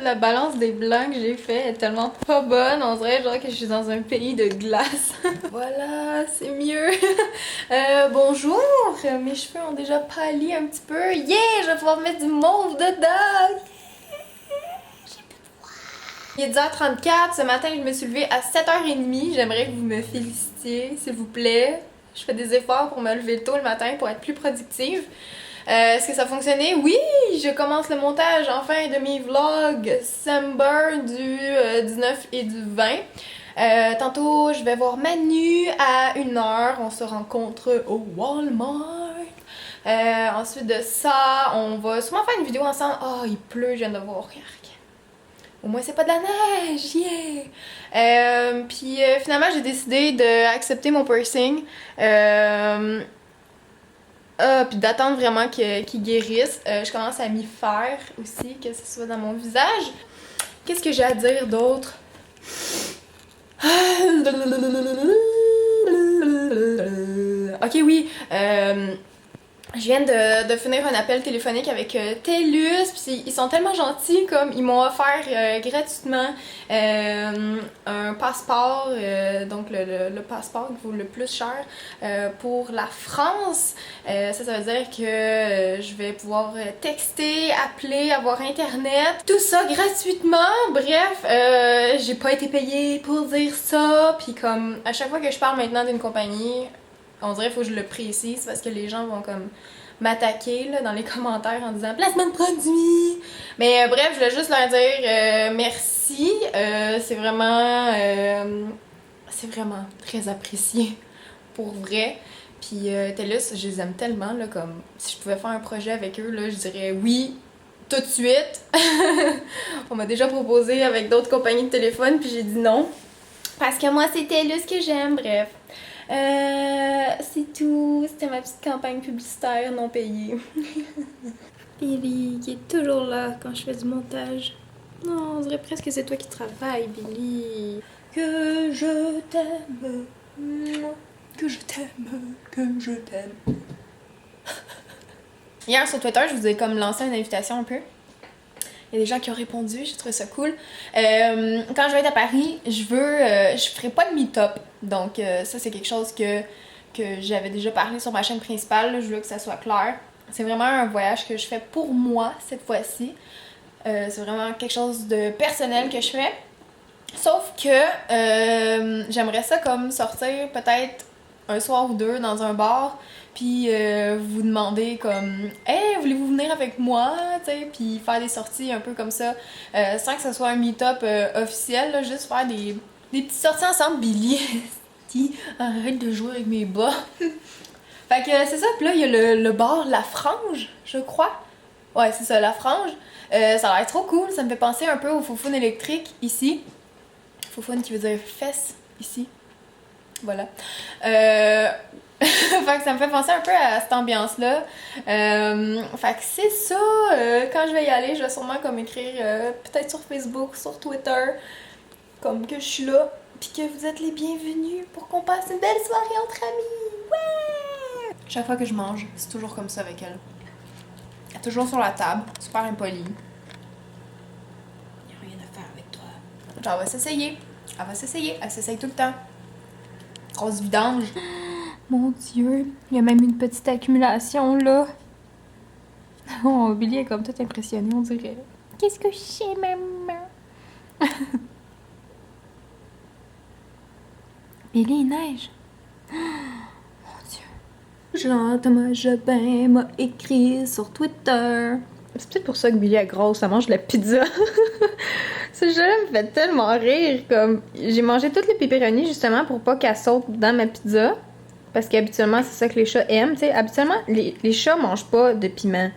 La balance des blancs que j'ai fait est tellement pas bonne, on dirait genre que je suis dans un pays de glace. Voilà, c'est mieux. Bonjour, mes cheveux ont déjà pâli un petit peu. Yeah, je vais pouvoir mettre du mauve dedans. Il est 10h34, ce matin je me suis levée à 7h30. J'aimerais que vous me félicitiez, s'il vous plaît. Je fais des efforts pour me lever tôt le matin pour être plus productive. Est-ce que ça a fonctionné? Oui! Je commence le montage enfin de mes vlogs December du 19 et du 20. Tantôt, je vais voir Manu à 1h. On se rencontre au Walmart. Ensuite de ça, on va sûrement faire une vidéo ensemble. Oh, il pleut, je viens de voir. Au moins, c'est pas de la neige! Yeah! Puis finalement, j'ai décidé d'accepter mon piercing. Puis d'attendre vraiment qu'il guérisse. Je commence à m'y faire aussi, que ce soit dans mon visage. Qu'est-ce que j'ai à dire d'autre? Ok, oui. Je viens de finir un appel téléphonique avec TELUS, puis ils sont tellement gentils, comme ils m'ont offert gratuitement un passeport, donc le passeport qui vaut le plus cher pour la France. Ça veut dire que je vais pouvoir texter, appeler, avoir internet, tout ça gratuitement. Bref, j'ai pas été payée pour dire ça, puis comme à chaque fois que je parle maintenant d'une compagnie, on dirait qu'il faut que je le précise parce que les gens vont comme m'attaquer là, dans les commentaires en disant placement de produit. Mais bref, je voulais juste leur dire merci. C'est vraiment très apprécié pour vrai. Puis TELUS, je les aime tellement là, comme si je pouvais faire un projet avec eux là, je dirais oui tout de suite. On m'a déjà proposé avec d'autres compagnies de téléphone puis j'ai dit non parce que moi c'est TELUS que j'aime. Bref. C'est tout. C'était ma petite campagne publicitaire non payée. Billy, qui est toujours là quand je fais du montage. Non, on dirait presque que c'est toi qui travailles, Billy. Que je t'aime. Que je t'aime. Que je t'aime. Hier sur Twitter, je vous ai comme lancé une invitation un peu. Il y a des gens qui ont répondu, j'ai trouvé ça cool. Quand je vais être à Paris, je ferai pas de meet-up. Donc ça, c'est quelque chose que j'avais déjà parlé sur ma chaîne principale. Je veux que ça soit clair. C'est vraiment un voyage que je fais pour moi cette fois-ci. C'est vraiment quelque chose de personnel que je fais. Sauf que j'aimerais ça comme sortir peut-être un soir ou deux dans un bar. Puis vous demandez comme hey, voulez-vous venir avec moi, tu sais, puis faire des sorties un peu comme ça, sans que ce soit un meet-up officiel, là, juste faire des petites sorties ensemble. Billy, arrête de jouer avec mes bas. Fait que c'est ça, puis là il y a le bar La Frange, je crois. Ouais, c'est ça, La Frange. Ça a l'air trop cool, ça me fait penser un peu au Foufoune électrique ici. Foufoune qui veut dire fesse ici. Voilà. Fait que ça me fait penser un peu à cette ambiance-là. Fait que c'est ça. Quand je vais y aller, je vais sûrement comme écrire peut-être sur Facebook, sur Twitter, comme que je suis là, puis que vous êtes les bienvenus pour qu'on passe une belle soirée entre amis. Ouais! Chaque fois que je mange, c'est toujours comme ça avec elle. Elle est toujours sur la table, super impolie. Y a rien à faire avec toi. Genre, elle va s'essayer. Elle s'essaye tout le temps. Grosse vidange. Mon Dieu, il y a même une petite accumulation là. Oh, Billy est comme toute impressionnée, on dirait. Qu'est-ce que je sais, maman? Billy, il neige. Mon Dieu. Jean-Thomas Jobin m'a écrit sur Twitter. C'est peut-être pour ça que Billy est grosse, elle mange de la pizza. Ce jeu-là me fait tellement rire. Comme j'ai mangé toutes les pepperonis justement pour pas qu'elle saute dans ma pizza. Parce qu'habituellement, c'est ça que les chats aiment. T'sais. Habituellement, les chats mangent pas de piment.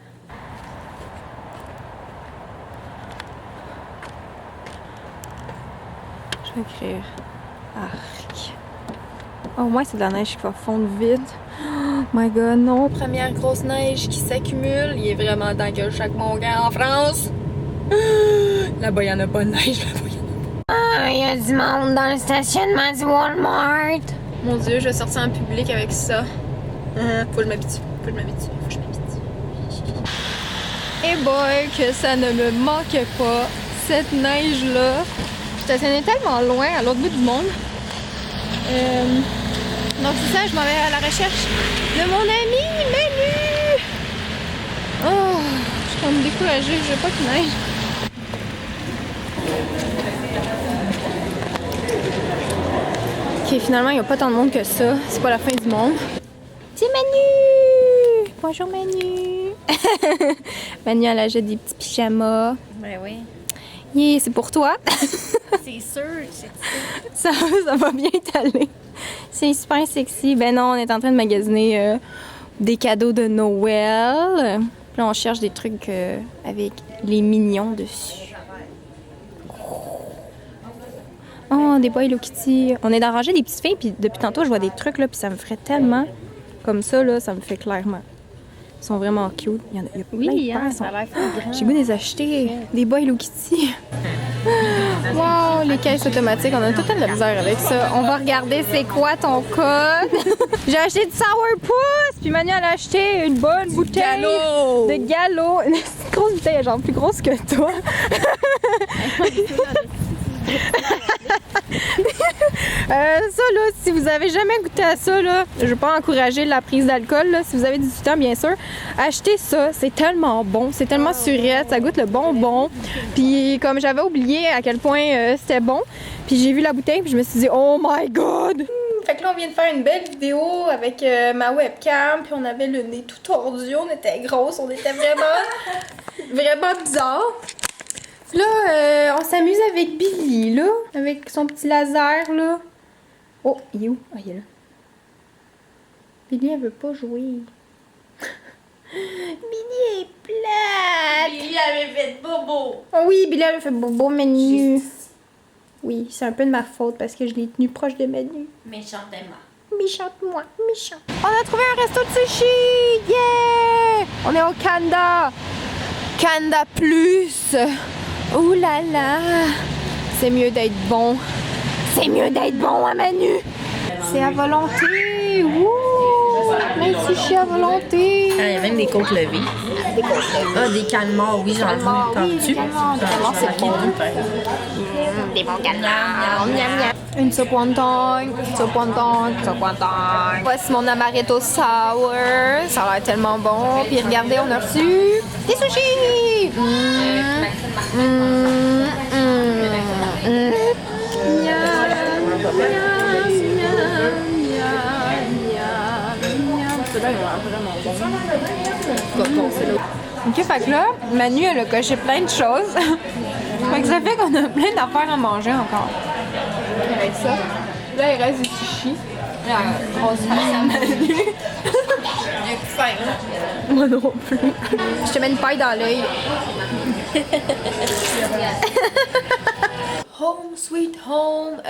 Je vais écrire arc. Oh, au moins, c'est de la neige qui va fondre vite. Oh my god, non. Première grosse neige qui s'accumule. Il est vraiment dans que chaque mon gars en France. Là-bas, il y en a pas de neige. Là-bas, il y en a pas. Ah, il y a du monde dans le stationnement du Walmart. Mon Dieu, je vais sortir en public avec ça. Faut que je m'habitue. Et boy, que ça ne me manque pas, cette neige-là. Je stationnais tellement loin, à l'autre bout du monde. Donc c'est ça, je m'en vais à la recherche de mon ami Manu. Oh, je suis comme découragée, je veux pas qu'il neige. Ok, finalement, il n'y a pas tant de monde que ça. C'est pas la fin du monde. C'est Manu! Bonjour Manu! Manu, elle achète des petits pyjamas. Ben oui. Yeah, c'est pour toi. C'est sûr, ça va bien t'aller. C'est super sexy. Ben non, on est en train de magasiner des cadeaux de Noël. Puis là, on cherche des trucs avec les mignons dessus. Oh, des Hello Kitty. On est dans la rangée des petites filles, puis depuis tantôt, je vois des trucs, là, puis ça me ferait tellement comme ça, là, ça me fait clairement. Ils sont vraiment cute. Il y a plein de paires, ça a l'air grand. J'ai goût de les acheter. Des Hello Kitty. Wow, les caisses automatiques, on a tout le temps de la misère avec ça. On va regarder c'est quoi ton code. J'ai acheté du Sourpuss, puis Manu elle a acheté une bonne bouteille de Gallo. Une grosse bouteille, genre plus grosse que toi. Ça là, si vous avez jamais goûté à ça là, je veux pas encourager la prise d'alcool là, si vous avez 18 ans bien sûr, achetez ça, c'est tellement bon, c'est tellement surette, ça goûte le bonbon. Puis comme j'avais oublié à quel point c'était bon, puis j'ai vu la bouteille puis je me suis dit oh my god. Fait que là on vient de faire une belle vidéo avec ma webcam, puis on avait le nez tout tordu, on était grosses, on était vraiment bizarre. Là, on s'amuse avec Billy, là, avec son petit laser, là. Oh, il est où? Ah, il est là. Billy, elle veut pas jouer. Billy est plate! Billy avait fait bobo! Oh oui, Billy avait fait bobo, Manu. Oui, c'est un peu de ma faute parce que je l'ai tenu proche de Manu. Méchantement. Méchante-moi, méchant. On a trouvé un resto de sushi! Yeah! On est au Kanda. Kanda Plus. Ouh là là! C'est mieux d'être bon. C'est mieux d'être bon à Manu! C'est à volonté! Wouh! Plein de sushi à volonté! Ah, il y a même des côtes levées. Des côtes levées. Ah, des calmars, oui, j'en ai vu. Oui, des calmars. Des calmars, c'est bon. Des bons calmars. Miam, miam. Une soupe wonton, soupe wonton, soupe wonton. Voici mon amaretto sour. Ça a l'air tellement bon. Puis regardez, on a reçu des sushis! Ok, fait que là, Manu, elle a coché plein de choses. Fait que ça fait qu'on a plein d'affaires à manger encore. Il reste ça. Là, il reste du sushi. La grosse Manu. J'ai faim. Moi non plus. Je te mets une paille dans l'œil. Home sweet home.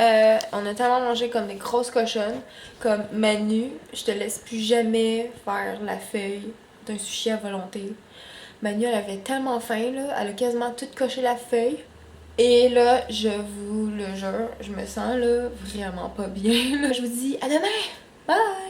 On a tellement mangé comme des grosses cochonnes. Comme Manu, je te laisse plus jamais faire la feuille d'un sushi à volonté. Manu, elle avait tellement faim, là, elle a quasiment tout coché la feuille. Et là, je vous le jure, je me sens là vraiment pas bien. Là. Je vous dis à demain! Bye!